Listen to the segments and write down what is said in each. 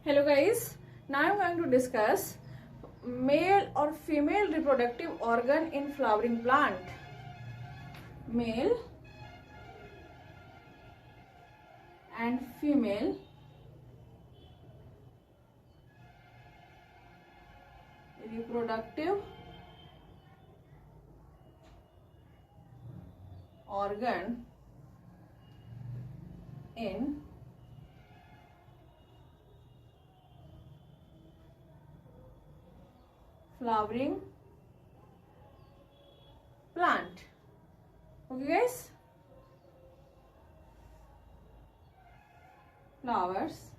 Hello guys, now I am going to discuss male or female reproductive organ in flowering plant. Male and female reproductive organ in flowering plant. Okay guys, flowers,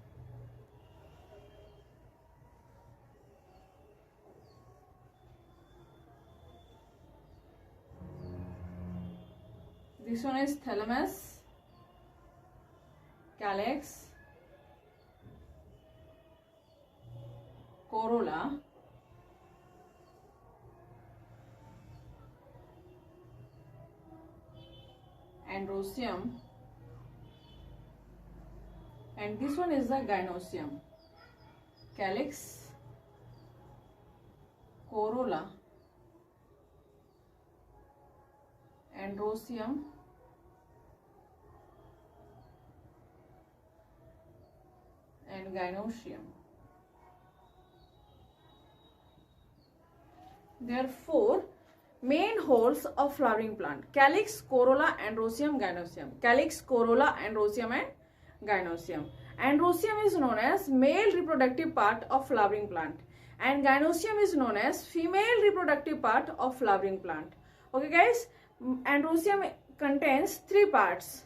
this one is thalamus, calyx, corolla, androecium, and this one is the gynoecium. Calyx, corolla, androecium, and gynoecium. There are four main holes of flowering plant: calyx, corolla, androecium, gynoecium. Calyx, corolla, androecium, and gynoecium. Androecium is known as male reproductive part of flowering plant, and gynoecium is known as female reproductive part of flowering plant. Okay guys, androecium contains three parts.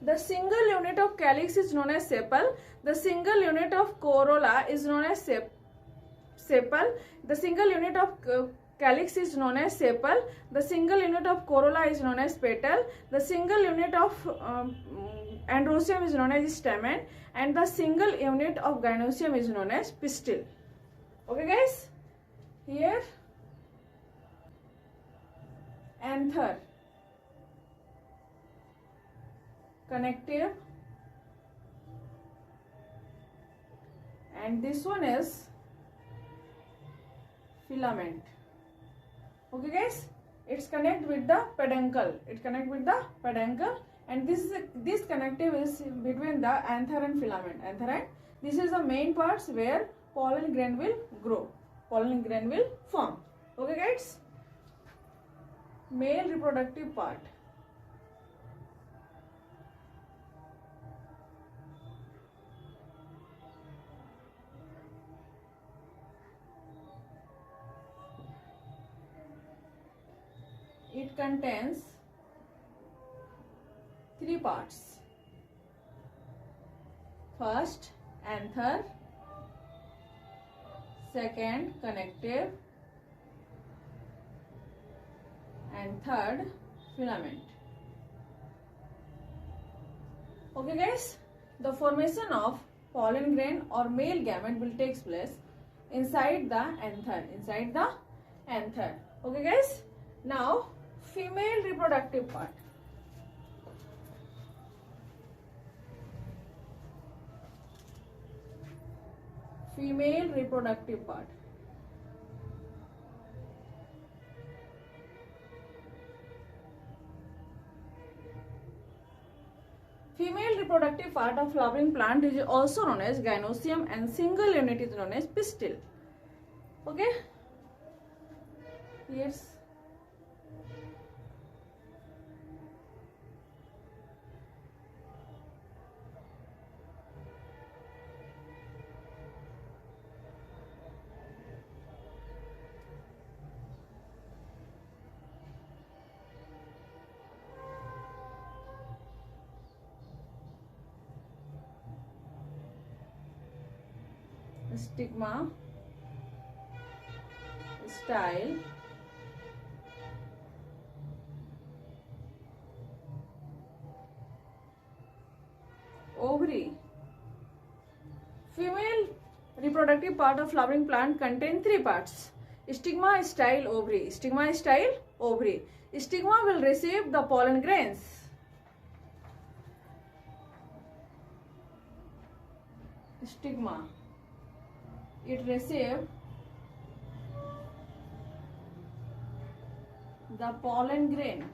The single unit of calyx is known as sepal. The single unit of corolla is known as sepal. The single unit of calyx is known as sepal. The single unit of corolla is known as petal. The single unit of androecium is known as stamen, and the single unit of gynoecium is known as pistil. Okay guys, here anther, connective, and this one is filament. Okay guys, it's connect with the peduncle. And this connective is between the anther and filament. This is the main parts where pollen grain will grow. Pollen grain will form. Okay guys, male reproductive part. It contains three parts. First, anther. Second, connective. And third, filament. Okay guys, the formation of pollen grain or male gamete will take place inside the anther. Okay guys, now female reproductive part. Female reproductive part. Female reproductive part of flowering plant is also known as gynoecium, and single unit is known as pistil. Okay? Yes. Stigma, style, ovary. Female reproductive part of flowering plant contain three parts: Stigma style ovary. Stigma style ovary. Stigma will receive the pollen grains. Stigma. It receives the pollen grain.